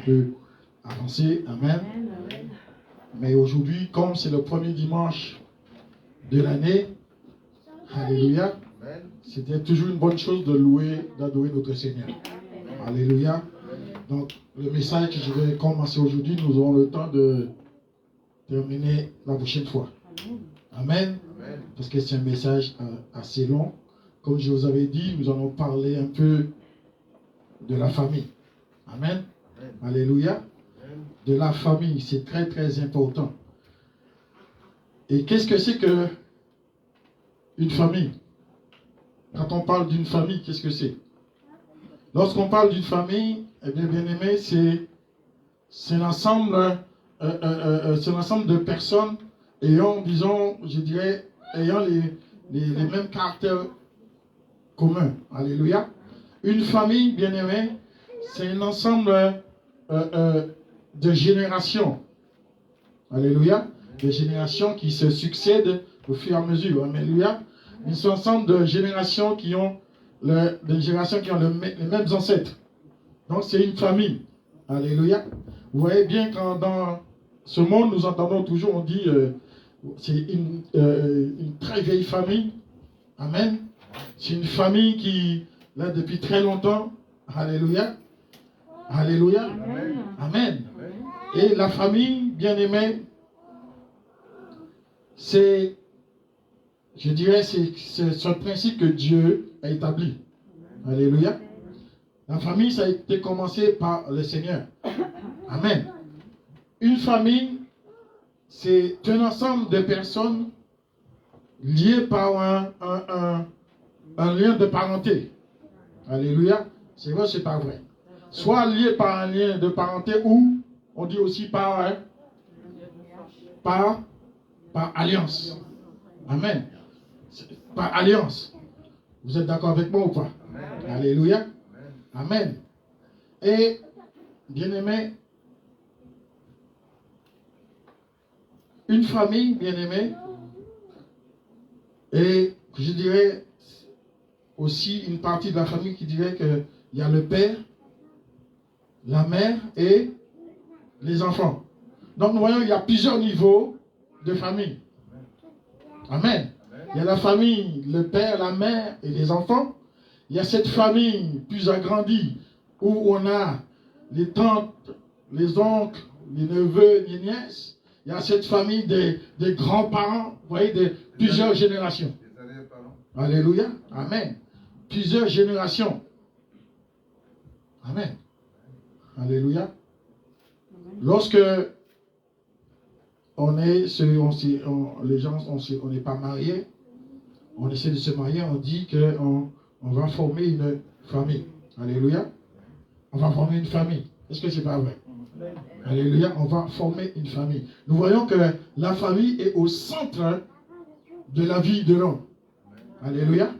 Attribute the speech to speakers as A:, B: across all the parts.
A: peu avancé. Amen. Mais aujourd'hui, comme c'est le premier dimanche de l'année, alléluia, c'était toujours une bonne chose de louer, d'adorer notre Seigneur. Alléluia. Donc, le message que je vais commencer aujourd'hui, nous aurons le temps de terminer la prochaine fois. Amen. Parce que c'est un message assez long. Comme je vous avais dit, nous allons parler un peu de la famille. Amen. Alléluia. De la famille, c'est très très important. Et qu'est-ce que c'est que une famille? Quand on parle d'une famille, qu'est-ce que c'est? Lorsqu'on parle d'une famille, eh bien, bien-aimé, c'est l'ensemble de personnes ayant, disons, je dirais, ayant les mêmes caractères communs. Alléluia. Une famille, bien-aimé, c'est un ensemble de générations. Alléluia. Des générations qui se succèdent au fur et à mesure. Alléluia. C'est un ensemble de générations qui ont les mêmes ancêtres. Donc c'est une famille. Alléluia. Vous voyez bien quand dans ce monde, nous entendons toujours, on dit, c'est une très vieille famille. Amen. C'est une famille qui, là, depuis très longtemps. Alléluia. Alléluia. Amen. Amen. Et la famille, bien aimée, c'est, je dirais, c'est ce principe que Dieu a établi. Alléluia. La famille, ça a été commencé par le Seigneur. Amen. Une famille, c'est un ensemble de personnes liées par un lien de parenté. Alléluia. C'est vrai, c'est pas vrai. Soit liées par un lien de parenté ou on dit aussi par alliance. Amen. Par alliance. Vous êtes d'accord avec moi ou pas? Amen. Alléluia. Amen. Et, bien-aimé, une famille, bien-aimée, et je dirais aussi une partie de la famille qui dirait qu'il y a le père, la mère et les enfants. Donc nous voyons qu'il y a plusieurs niveaux de famille. Amen. Il y a la famille, le père, la mère et les enfants. Il y a cette famille plus agrandie où on a les tantes, les oncles, les neveux, les nièces. Il y a cette famille des grands-parents, vous voyez, de plusieurs générations. Alléluia. Amen. Plusieurs générations. Amen. Alléluia. Lorsque on n'est pas mariés, on essaie de se marier, on dit qu'on va former une famille. Alléluia. On va former une famille. Est-ce que c'est pas vrai? Alléluia. On va former une famille. Nous voyons que la famille est au centre de la vie de l'homme. Alléluia.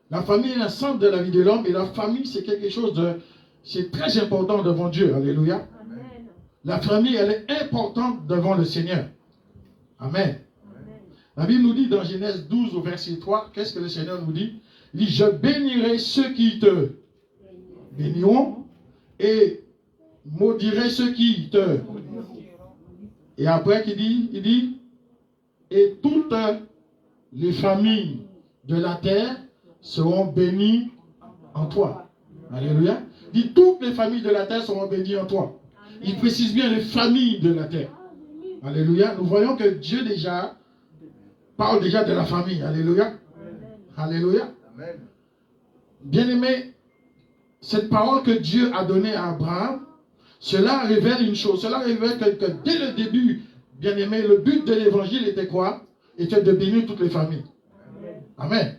A: La famille est le centre de la vie de l'homme et la famille c'est quelque chose c'est très important devant Dieu. Alléluia. La famille, elle est importante devant le Seigneur. Amen. La Bible nous dit dans Genèse 12 au verset 3, qu'est-ce que le Seigneur nous dit? Il dit, je bénirai ceux qui te béniront et maudirai ceux qui te... Et après, il dit, et toutes les familles de la terre seront bénies en toi. Alléluia. Il dit, toutes les familles de la terre seront bénies en toi. Il précise bien les familles de la terre. Alléluia. Nous voyons que Dieu parle déjà de la famille. Alléluia. Alléluia. Bien-aimé, cette parole que Dieu a donnée à Abraham, cela révèle une chose. Cela révèle que dès le début, bien-aimé, le but de l'évangile était quoi? Était de bénir toutes les familles. Amen.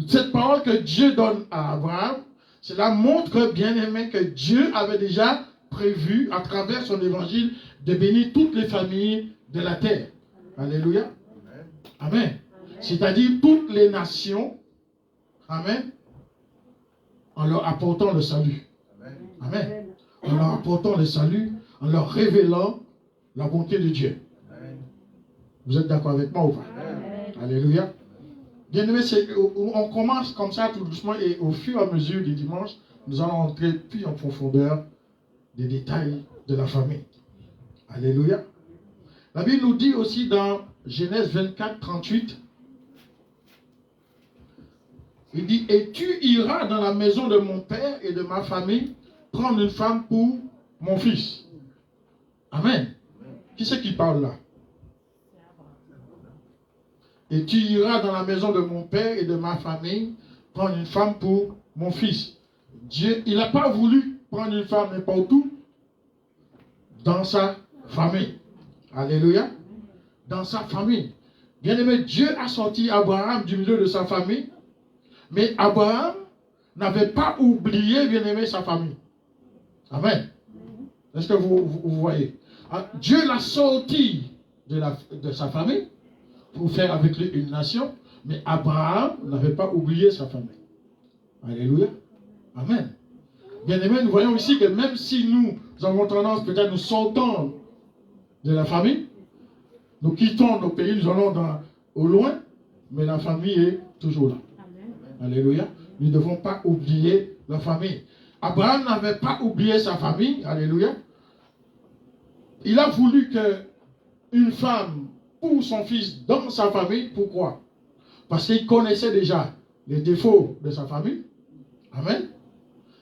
A: Cette parole que Dieu donne à Abraham, cela montre, bien-aimé, que Dieu avait déjà prévu, à travers son évangile, de bénir toutes les familles de la terre. Alléluia. Amen. C'est-à-dire toutes les nations. Amen. En leur apportant le salut. Amen. En leur apportant le salut, en leur révélant la bonté de Dieu. Vous êtes d'accord avec moi ou pas? Alléluia. Bien-aimé, on commence comme ça tout doucement et au fur et à mesure des dimanches, nous allons entrer plus en profondeur des détails de la famille. Alléluia. La Bible nous dit aussi dans Genèse 24, 38, il dit, et tu iras dans la maison de mon père et de ma famille prendre une femme pour mon fils. Amen. Qui c'est qui parle là? Et tu iras dans la maison de mon père et de ma famille prendre une femme pour mon fils. Dieu, il n'a pas voulu prendre une femme n'importe où dans sa famille. Alléluia. Dans sa famille. Bien-aimé, Dieu a sorti Abraham du milieu de sa famille, mais Abraham n'avait pas oublié, bien-aimé, sa famille. Amen. Est-ce que vous voyez? Dieu l'a sorti de sa famille pour faire avec lui une nation, mais Abraham n'avait pas oublié sa famille. Alléluia. Amen. Bien-aimé, nous voyons ici que même si nous avons tendance, peut-être nous sortons de la famille, nous quittons nos pays, nous allons au loin, mais la famille est toujours là. Amen. Alléluia. Nous ne devons pas oublier la famille. Abraham n'avait pas oublié sa famille. Alléluia. Il a voulu qu'une femme pour son fils dans sa famille. Pourquoi? Parce qu'il connaissait déjà les défauts de sa famille. Amen.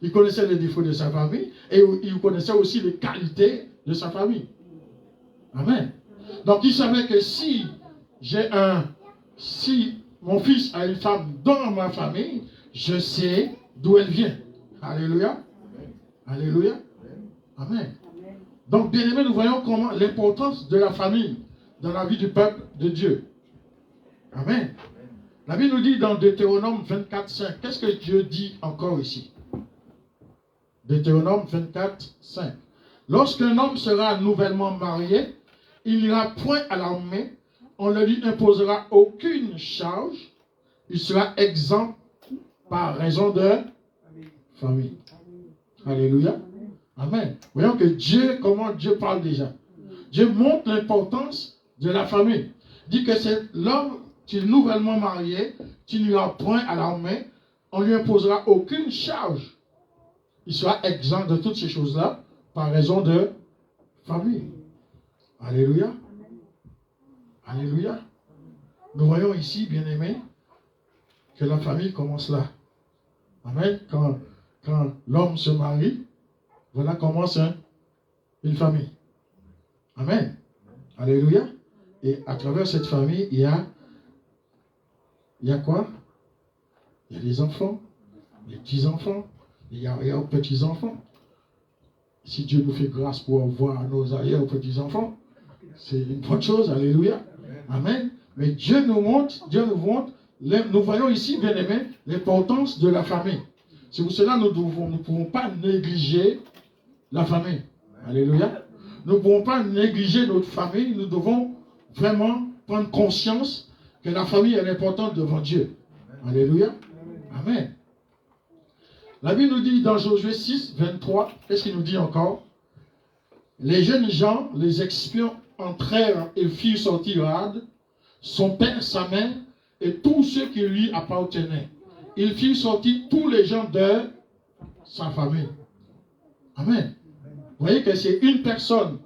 A: Il connaissait les défauts de sa famille et il connaissait aussi les qualités de sa famille. Amen. Donc il savait que si mon fils a une femme dans ma famille, je sais d'où elle vient. Alléluia. Alléluia. Amen. Donc bien aimé, nous voyons comment l'importance de la famille dans la vie du peuple de Dieu. Amen. La Bible nous dit dans Deutéronome 24, 5, qu'est-ce que Dieu dit encore ici? Deutéronome 24, 5. Lorsqu'un homme sera nouvellement marié, il n'ira point à l'armée, on ne lui imposera aucune charge, il sera exempt par raison de famille. Alléluia. Amen. Voyons que comment Dieu parle déjà. Dieu montre l'importance de la famille. Il dit que c'est l'homme qui est nouvellement marié, tu n'iras point à l'armée, on ne lui imposera aucune charge. Il sera exempt de toutes ces choses-là par raison de famille. Alléluia. Alléluia. Nous voyons ici, bien-aimés, que la famille commence là. Amen. Quand l'homme se marie, voilà commence une famille. Amen. Alléluia. Et à travers cette famille, il y a quoi? Il y a les enfants, les petits-enfants, il y a les petits-enfants. Si Dieu nous fait grâce pour voir nos arrière-petits-enfants, c'est une bonne chose. Alléluia. Amen. Mais Dieu nous montre, nous voyons ici, bien aimés, l'importance de la famille. C'est pour cela que nous ne pouvons pas négliger la famille. Alléluia. Nous ne pouvons pas négliger notre famille. Nous devons vraiment prendre conscience que la famille est importante devant Dieu. Alléluia. Amen. La Bible nous dit dans Josué 6, 23, qu'est-ce qu'il nous dit encore? Les jeunes gens, les espions, entrèrent et firent sortir Rahab, son père, sa mère, et tous ceux qui lui appartenaient. Ils firent sortir tous les gens de sa famille. Amen. Vous voyez que c'est une personne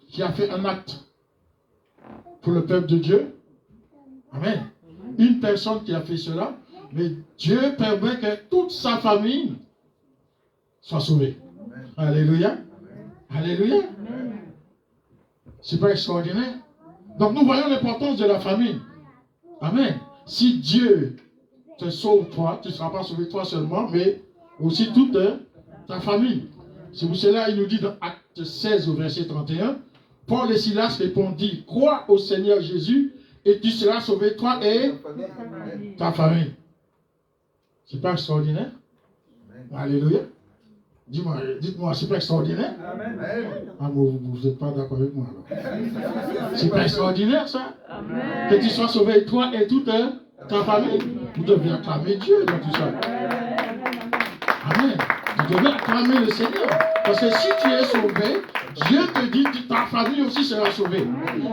A: qui a fait un acte pour le peuple de Dieu. Amen. Une personne qui a fait cela, mais Dieu permet que toute sa famille soit sauvée. Alléluia. Alléluia. C'est pas extraordinaire? Donc nous voyons l'importance de la famille. Amen. Si Dieu te sauve toi, tu ne seras pas sauvé toi seulement, mais aussi toute ta famille. C'est pour cela qu'il nous dit dans Acte 16 au verset 31, Paul et Silas répondit, crois au Seigneur Jésus et tu seras sauvé toi et ta famille. C'est pas extraordinaire? Alléluia. Dites-moi, c'est pas extraordinaire? Amen. Ah, vous n'êtes pas d'accord avec moi alors. C'est pas extraordinaire ça? Amen. Que tu sois sauvé toi et toute ta famille. Vous devez acclamer Dieu dans tout ça. Amen. Vous devez acclamer le Seigneur. Parce que si tu es sauvé, Dieu te dit que ta famille aussi sera sauvée.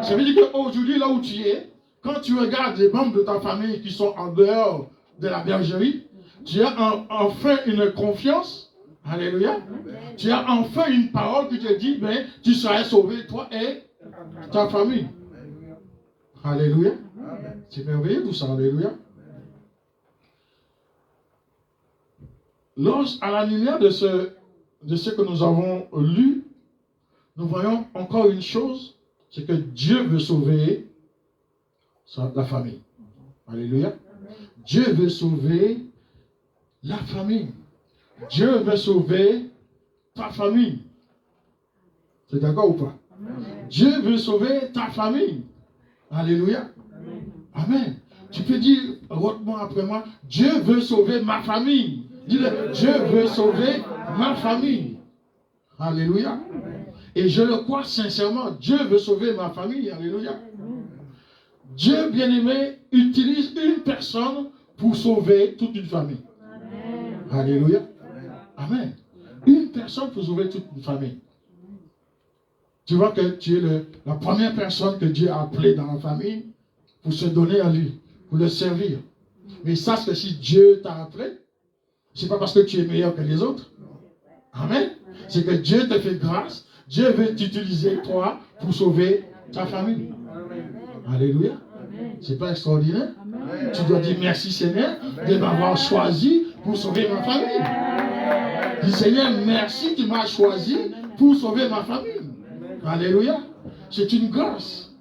A: Ça veut dire qu'aujourd'hui, là où tu es, quand tu regardes les membres de ta famille qui sont en dehors de la bergerie, tu as enfin une confiance. Alléluia. Tu as enfin une parole qui te dit, ben, tu seras sauvé, toi et ta famille. Alléluia. C'est merveilleux tout ça. Alléluia. À la lumière de ce que nous avons lu, nous voyons encore une chose, c'est que Dieu veut sauver la famille. Alléluia. Dieu veut sauver la famille. Dieu veut sauver ta famille. C'est d'accord ou pas? Dieu veut sauver ta famille. Alléluia. Amen. Tu peux dire, rote-moi après moi, Dieu veut sauver ma famille. Dis-le, Dieu veut sauver ma famille. Alléluia. Et je le crois sincèrement, Dieu veut sauver ma famille. Alléluia. Dieu, bien-aimé, utilise une personne pour sauver toute une famille. Alléluia. Amen. Une personne pour sauver toute une famille. Tu vois que tu es la première personne que Dieu a appelée dans la famille pour se donner à lui, pour le servir. Mais sache que si Dieu t'a appelé, ce n'est pas parce que tu es meilleur que les autres. Amen. C'est que Dieu te fait grâce. Dieu veut t'utiliser, toi, pour sauver ta famille. Alléluia. C'est pas extraordinaire? Tu dois dire merci Seigneur de m'avoir choisi pour sauver ma famille. Dis Seigneur, merci, tu m'as choisi pour sauver ma famille. Alléluia. C'est une grâce.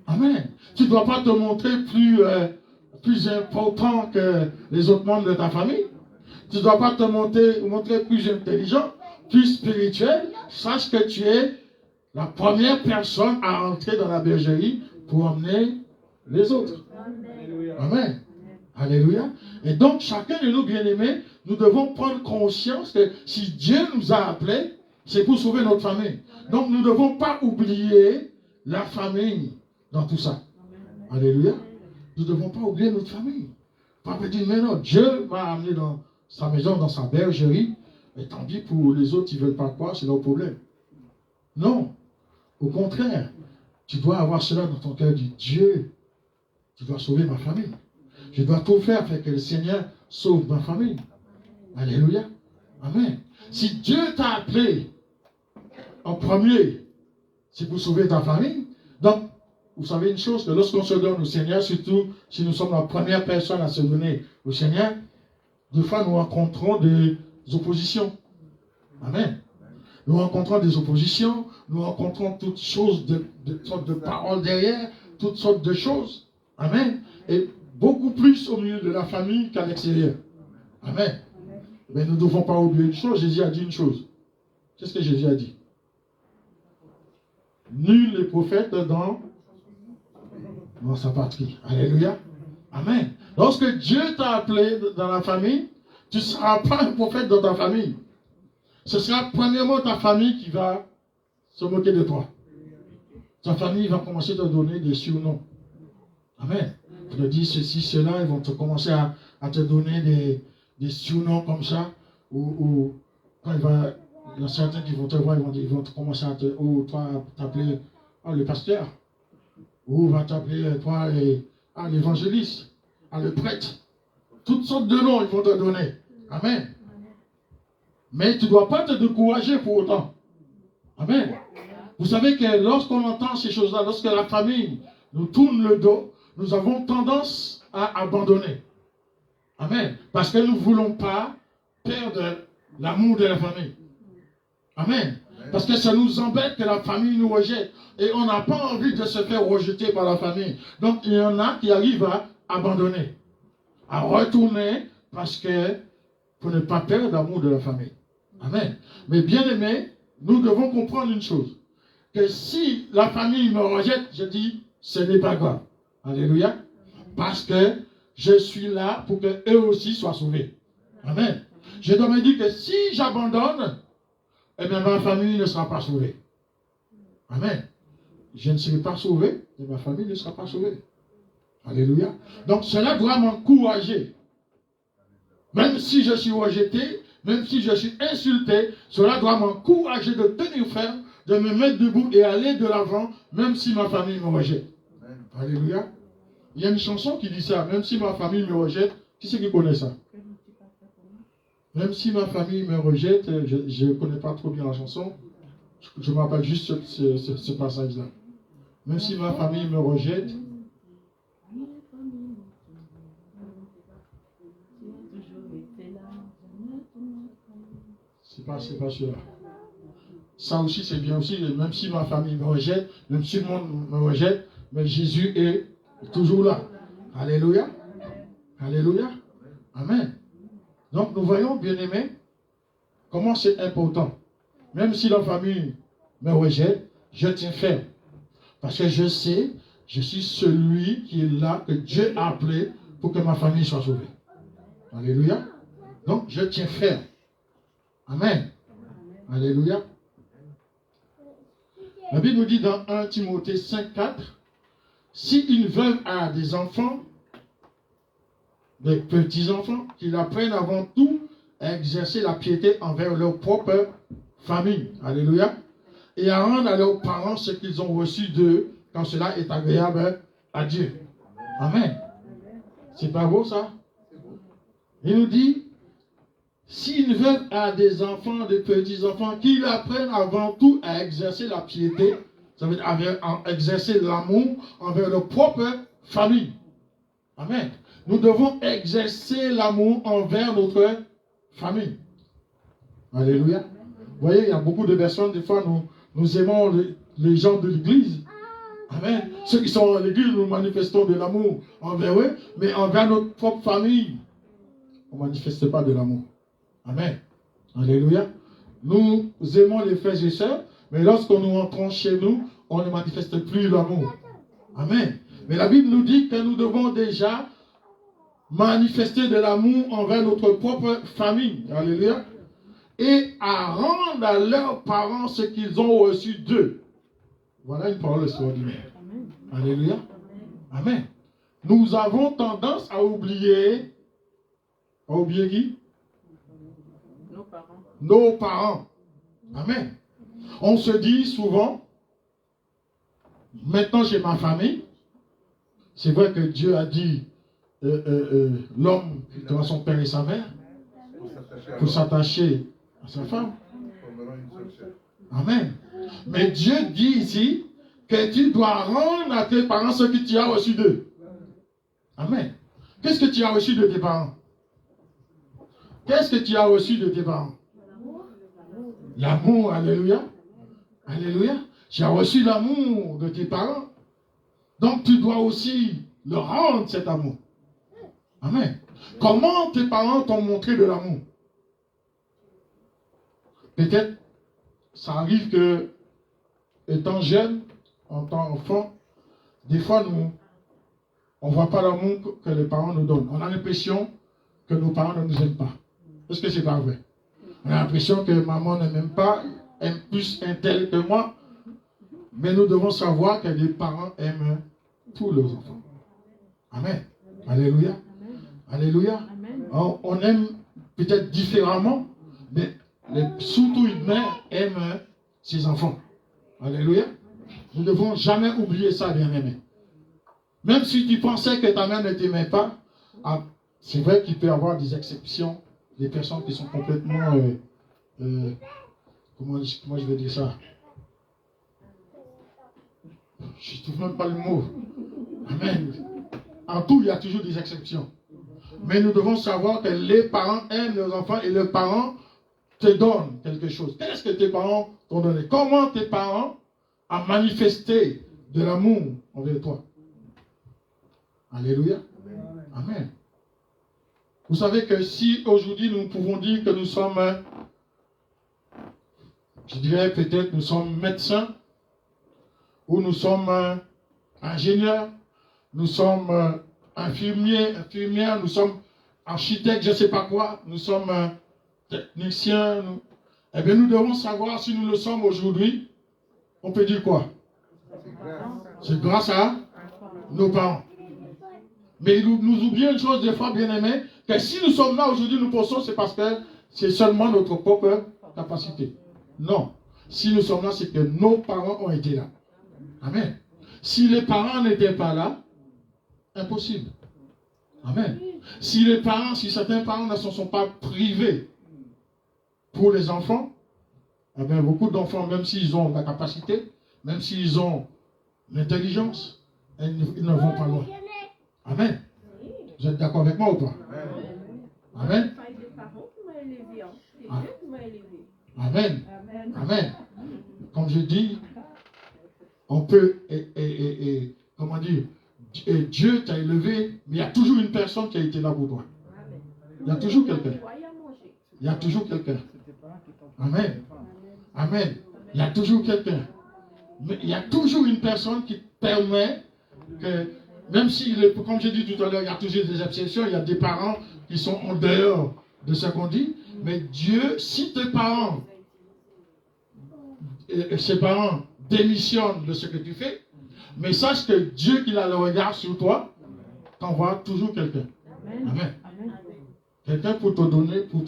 A: Amen. Tu ne dois pas te montrer plus important que les autres membres de ta famille. Tu ne dois pas te montrer plus intelligent, plus spirituel. Sache que tu es la première personne à entrer dans la bergerie pour emmener les autres. Amen. Alléluia. Et donc, chacun de nous, bien-aimés, nous devons prendre conscience que si Dieu nous a appelés, c'est pour sauver notre famille. Donc, nous ne devons pas oublier la famille dans tout ça. Alléluia. Nous ne devons pas oublier notre famille. Papa dit, mais non, Dieu m'a amené dans sa maison, dans sa bergerie, et tant pis pour les autres, ils ne veulent pas croire, c'est leur problème. Non. Au contraire, tu dois avoir cela dans ton cœur, dit Dieu, tu dois sauver ma famille. Je dois tout faire afin que le Seigneur sauve ma famille. Alléluia. Amen. Si Dieu t'a appelé en premier, c'est pour sauver ta famille. Donc, vous savez une chose, que lorsqu'on se donne au Seigneur, surtout si nous sommes la première personne à se donner au Seigneur, des fois nous rencontrons des oppositions. Amen. Nous rencontrons des oppositions, nous rencontrons toutes sortes de paroles derrière, toutes sortes de choses. Amen. Et beaucoup plus au milieu de la famille qu'à l'extérieur. Amen. Mais nous ne devons pas oublier une chose. Jésus a dit une chose. Qu'est-ce que Jésus a dit? Nul n'est prophète dans sa patrie. Alléluia. Amen. Lorsque Dieu t'a appelé dans la famille, tu ne seras pas un prophète dans ta famille. Ce sera premièrement ta famille qui va se moquer de toi. Ta famille va commencer à te donner des surnoms. Amen. Tu te dis ceci, cela, ils vont te commencer à te donner des surnoms comme ça. Ou quand il y a certains qui vont te voir, ils vont te commencer à t'appeler le pasteur. Ou va t'appeler toi l'évangéliste, le prêtre. Toutes sortes de noms ils vont te donner. Amen. Mais tu ne dois pas te décourager pour autant. Amen. Vous savez que lorsqu'on entend ces choses-là, lorsque la famille nous tourne le dos, nous avons tendance à abandonner. Amen. Parce que nous ne voulons pas perdre l'amour de la famille. Amen. Parce que ça nous embête que la famille nous rejette. Et on n'a pas envie de se faire rejeter par la famille. Donc il y en a qui arrivent à abandonner, à retourner parce que pour ne pas perdre l'amour de la famille. Amen. Mais bien aimé, nous devons comprendre une chose. Que si la famille me rejette, je dis, ce n'est pas grave. Alléluia. Parce que je suis là pour qu'eux aussi soient sauvés. Amen. Je dois me dire que si j'abandonne, eh bien ma famille ne sera pas sauvée. Amen. Je ne serai pas sauvé et ma famille ne sera pas sauvée. Alléluia. Donc cela doit m'encourager. Même si je suis rejeté, même si je suis insulté, cela doit m'encourager de tenir ferme, de me mettre debout et aller de l'avant, même si ma famille me rejette. Alléluia. Il y a une chanson qui dit ça, même si ma famille me rejette. Qui c'est qui connaît ça? Même si ma famille me rejette, je ne connais pas trop bien la chanson, je me rappelle juste ce passage-là. Même si ma famille me rejette, c'est pas celui-là. Ça aussi, c'est bien aussi, même si ma famille me rejette, même si le monde me rejette, mais Jésus est toujours là. Alléluia. Alléluia. Amen. Donc, nous voyons, bien-aimés, comment c'est important. Même si la famille me rejette, je tiens ferme. Parce que je sais, je suis celui qui est là, que Dieu a appelé pour que ma famille soit sauvée. Alléluia. Donc, je tiens ferme. Amen. Alléluia. La Bible nous dit dans 1 Timothée 5,4, si une veuve a des enfants, des petits-enfants, qu'ils apprennent avant tout à exercer la piété envers leur propre famille. Alléluia. Et à rendre à leurs parents ce qu'ils ont reçu d'eux, quand cela est agréable à Dieu. Amen. C'est pas beau ça? Il nous dit, si une veuve a des enfants, des petits-enfants, qu'ils apprennent avant tout à exercer la piété, ça veut dire à exercer l'amour envers leur propre famille. Amen. Nous devons exercer l'amour envers notre famille. Alléluia. Vous voyez, il y a beaucoup de personnes, des fois, nous aimons les gens de l'église. Amen. Ceux qui sont à l'église, nous manifestons de l'amour envers eux, mais envers notre propre famille, on ne manifeste pas de l'amour. Amen. Alléluia. Nous aimons les frères et sœurs, mais lorsque nous entrons chez nous, on ne manifeste plus l'amour. Amen. Mais la Bible nous dit que nous devons déjà manifester de l'amour envers notre propre famille. Alléluia. Et à rendre à leurs parents ce qu'ils ont reçu d'eux. Voilà une parole extraordinaire. Alléluia. Amen. Nous avons tendance à oublier. À oublier qui?
B: Nos parents.
A: Nos parents. Amen. On se dit souvent, maintenant j'ai ma famille. C'est vrai que Dieu a dit l'homme devant son père et sa mère pour s'attacher à sa femme. Amen. Mais Dieu dit ici que tu dois rendre à tes parents ce que tu as reçu d'eux. Amen. Qu'est-ce que tu as reçu de tes parents? Qu'est-ce que tu as reçu de tes parents? L'amour, alléluia. Alléluia. Tu as reçu l'amour de tes parents. Donc tu dois aussi leur rendre cet amour. Amen. Comment tes parents t'ont montré de l'amour? Peut-être, ça arrive que, étant jeune, en tant qu'enfant, des fois, on ne voit pas l'amour que les parents nous donnent. On a l'impression que nos parents ne nous aiment pas. Est-ce que c'est pas vrai? On a l'impression que maman ne m'aime pas, aime plus un tel que moi. Mais nous devons savoir que les parents aiment tous leurs enfants. Amen. Alléluia. Alléluia. On aime peut-être différemment, mais surtout une mère aime ses enfants. Alléluia. Nous ne devons jamais oublier ça, bien-aimé. Même si tu pensais que ta mère ne t'aimait pas, c'est vrai qu'il peut y avoir des exceptions, des personnes qui sont complètement... comment je vais dire ça? Je ne trouve même pas le mot. Amen. En tout, il y a toujours des exceptions. Mais nous devons savoir que les parents aiment leurs enfants et les parents te donnent quelque chose. Qu'est-ce que tes parents t'ont donné? Comment tes parents ont manifesté de l'amour envers toi? Alléluia. Amen. Vous savez que si aujourd'hui nous pouvons dire que nous sommes, je dirais peut-être nous sommes médecins, ou nous sommes ingénieurs, nous sommes infirmières, nous sommes architectes, je ne sais pas quoi, nous sommes techniciens. Eh bien, nous devons savoir si nous le sommes aujourd'hui. On peut dire quoi? C'est grâce à nos parents. Mais nous oublions une chose des fois, bien aimés, que si nous sommes là aujourd'hui, nous pensons c'est parce que c'est seulement notre propre capacité. Non. Si nous sommes là, c'est que nos parents ont été là. Amen. Si les parents n'étaient pas là, impossible. Amen. Si certains parents ne se sont pas privés pour les enfants, eh bien, beaucoup d'enfants, même s'ils ont la capacité, même s'ils ont l'intelligence, ils ne vont pas loin. Amen. Vous êtes d'accord avec moi ou pas? Amen. Amen. Amen. Comme je dis, on peut, comment dire, Dieu t'a élevé, mais il y a toujours une personne qui a été là pour toi. Il y a toujours quelqu'un. Il y a toujours quelqu'un. Amen. Amen. Il y a toujours quelqu'un. Mais il y a toujours une personne qui permet que, même si, comme j'ai dit tout à l'heure, il y a toujours des exceptions, il y a des parents qui sont en dehors de ce qu'on dit, mais Dieu, si tes parents, ses parents démissionnent de ce que tu fais, mais sache que Dieu qui a le regard sur toi, t'envoie toujours quelqu'un. Amen. Quelqu'un pour te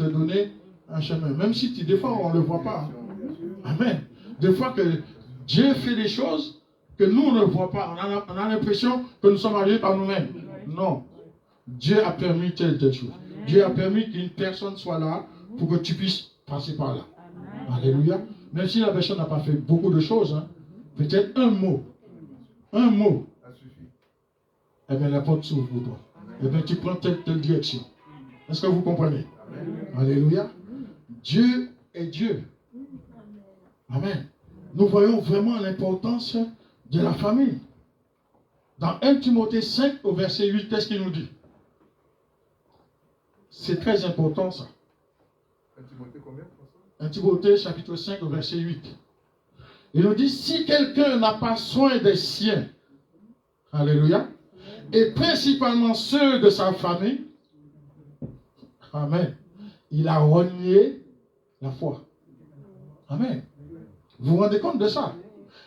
A: donner un chemin. Même si des fois on ne le voit pas. Amen. Des fois que Dieu fait des choses que nous on ne voit pas. On a l'impression que nous sommes arrivés par nous-mêmes. Non. Dieu a permis telle chose. Dieu a permis qu'une personne soit là pour que tu puisses passer par là. Alléluia. Même si la personne n'a pas fait beaucoup de choses, hein, peut-être un mot, eh bien la porte s'ouvre pour toi. Eh bien tu prends telle direction. Est-ce que vous comprenez? Alléluia. Dieu est Dieu. Amen. Nous voyons vraiment l'importance de la famille. Dans 1 Timothée 5 au verset 8, qu'est-ce qu'il nous dit? C'est très important ça. 1 Timothée chapitre 5 au verset 8. Il nous dit, si quelqu'un n'a pas soin des siens, alléluia, et principalement ceux de sa famille, amen, il a renié la foi. Amen. Vous vous rendez compte de ça?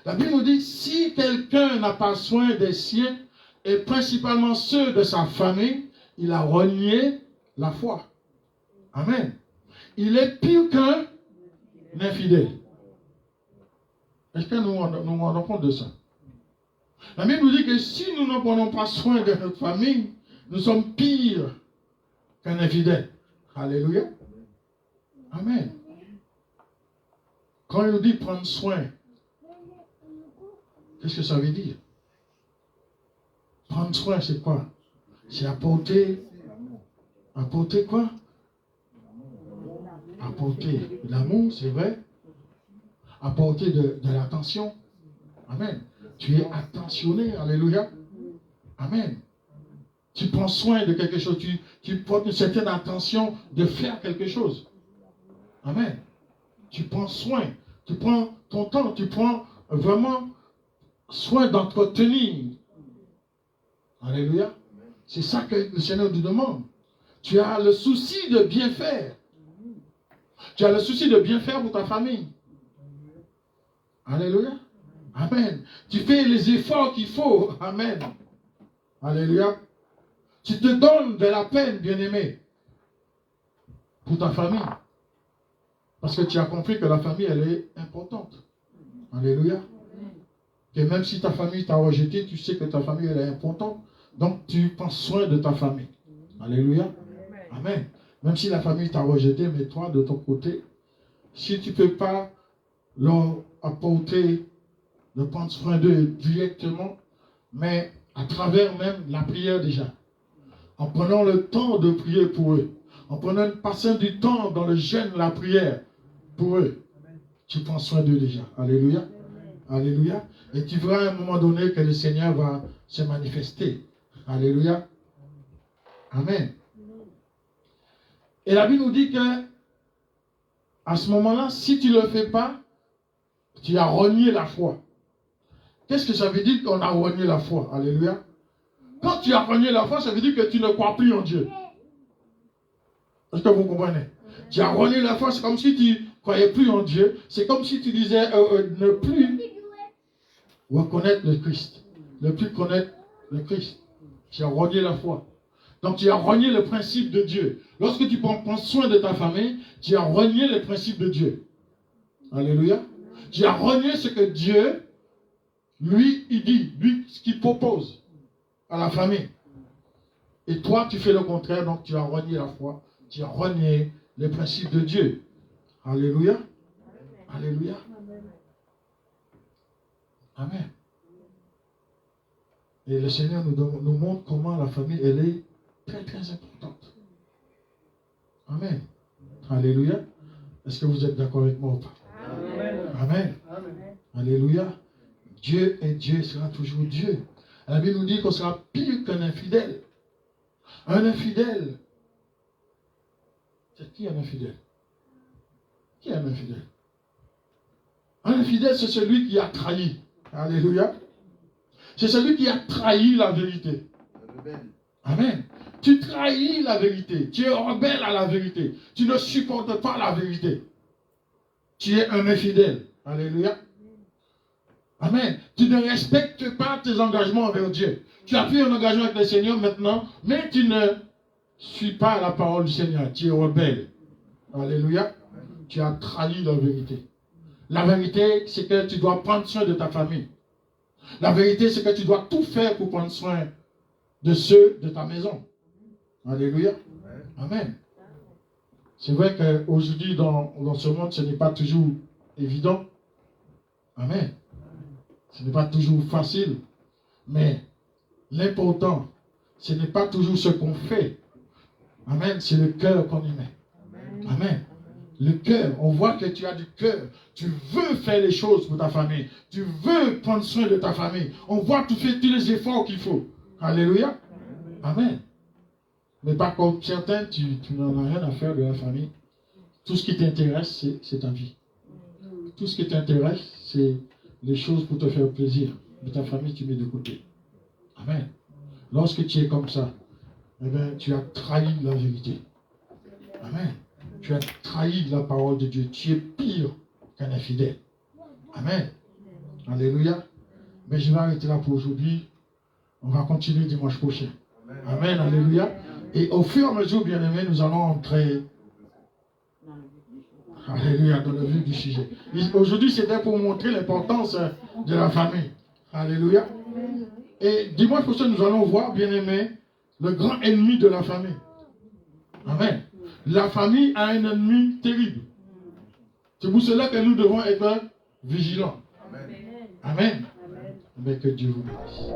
A: La Bible nous dit, si quelqu'un n'a pas soin des siens, et principalement ceux de sa famille, il a renié la foi. Amen. Il est pire qu'un infidèle. Est-ce que nous nous rendons compte de ça? La Bible nous dit que si nous ne prenons pas soin de notre famille, nous sommes pires qu'un infidèle. Alléluia. Amen. Quand il nous dit prendre soin, qu'est-ce que ça veut dire? Prendre soin, c'est quoi? C'est apporter quoi? Apporter de l'amour, c'est vrai. Apporter de l'attention. Amen. Tu es attentionné. Alléluia. Amen. Tu prends soin de quelque chose. Tu portes une certaine attention de faire quelque chose. Amen. Tu prends soin. Tu prends ton temps. Tu prends vraiment soin d'entretenir. Alléluia. C'est ça que le Seigneur nous demande. Tu as le souci de bien faire. Tu as le souci de bien faire pour ta famille. Alléluia. Amen. Tu fais les efforts qu'il faut. Amen. Alléluia. Tu te donnes de la peine, bien-aimé, pour ta famille. Parce que tu as compris que la famille, elle est importante. Alléluia. Et même si ta famille t'a rejeté, tu sais que ta famille, elle est importante. Donc, tu prends soin de ta famille. Alléluia. Amen. Même si la famille t'a rejeté, mais toi, de ton côté, si tu ne peux pas leur apporter, de prendre soin d'eux directement, mais à travers même la prière déjà. En prenant le temps de prier pour eux. En passant du temps dans le jeûne, la prière pour eux. Tu prends soin d'eux déjà. Alléluia. Alléluia. Et tu verras à un moment donné que le Seigneur va se manifester. Alléluia. Amen. Et la Bible nous dit que à ce moment-là, si tu ne le fais pas, tu as renié la foi. Qu'est-ce que ça veut dire qu'on a renié la foi? Alléluia. Quand tu as renié la foi, ça veut dire que tu ne crois plus en Dieu. Est-ce que vous comprenez? Tu as renié la foi, c'est comme si tu ne croyais plus en Dieu. C'est comme si tu disais ne plus reconnaître le Christ. Ne plus connaître le Christ. Tu as renié la foi. Donc tu as renié le principe de Dieu. Lorsque tu prends soin de ta famille, tu as renié le principe de Dieu. Alléluia. Tu as renié ce que Dieu, lui, il dit, lui, ce qu'il propose à la famille. Et toi, tu fais le contraire, donc tu as renié la foi, tu as renié les principes de Dieu. Alléluia. Alléluia. Amen. Et le Seigneur nous montre comment la famille, elle est très, très importante. Amen. Alléluia. Est-ce que vous êtes d'accord avec moi ou pas? Amen. Amen. Amen. Alléluia. Dieu est Dieu, sera toujours Dieu. La Bible nous dit qu'on sera pire qu'un infidèle. Un infidèle. C'est qui un infidèle? Qui est un infidèle? Un infidèle, c'est celui qui a trahi. Alléluia. C'est celui qui a trahi la vérité. Amen. Tu trahis la vérité. Tu es rebelle à la vérité. Tu ne supportes pas la vérité. Tu es un infidèle. Alléluia. Amen. Tu ne respectes pas tes engagements envers Dieu. Tu as pris un engagement avec le Seigneur maintenant, mais tu ne suis pas la parole du Seigneur. Tu es rebelle. Alléluia. Tu as trahi la vérité. La vérité, c'est que tu dois prendre soin de ta famille. La vérité, c'est que tu dois tout faire pour prendre soin de ceux de ta maison. Alléluia. Amen. C'est vrai qu'aujourd'hui, dans ce monde, ce n'est pas toujours évident. Amen. Ce n'est pas toujours facile. Mais l'important, ce n'est pas toujours ce qu'on fait. Amen. C'est le cœur qu'on y met. Amen. Le cœur, on voit que tu as du cœur. Tu veux faire les choses pour ta famille. Tu veux prendre soin de ta famille. On voit que tu fais tous les efforts qu'il faut. Alléluia. Amen. Mais par contre, certains, tu n'en as rien à faire de la famille. Tout ce qui t'intéresse, c'est ta vie. Tout ce qui t'intéresse, c'est les choses pour te faire plaisir. Mais ta famille, tu mets de côté. Amen. Lorsque tu es comme ça, eh bien, tu as trahi la vérité. Amen. Tu as trahi la parole de Dieu. Tu es pire qu'un infidèle. Amen. Alléluia. Mais je vais arrêter là pour aujourd'hui. On va continuer dimanche prochain. Amen. Alléluia. Et au fur et à mesure, bien aimés, nous allons entrer. Alléluia, dans le vif du sujet. Aujourd'hui, c'était pour montrer l'importance de la famille. Alléluia. Et dimanche prochain, nous allons voir, bien aimés, le grand ennemi de la famille. Amen. La famille a un ennemi terrible. C'est pour cela que nous devons être vigilants. Amen. Amen. Mais que Dieu vous bénisse.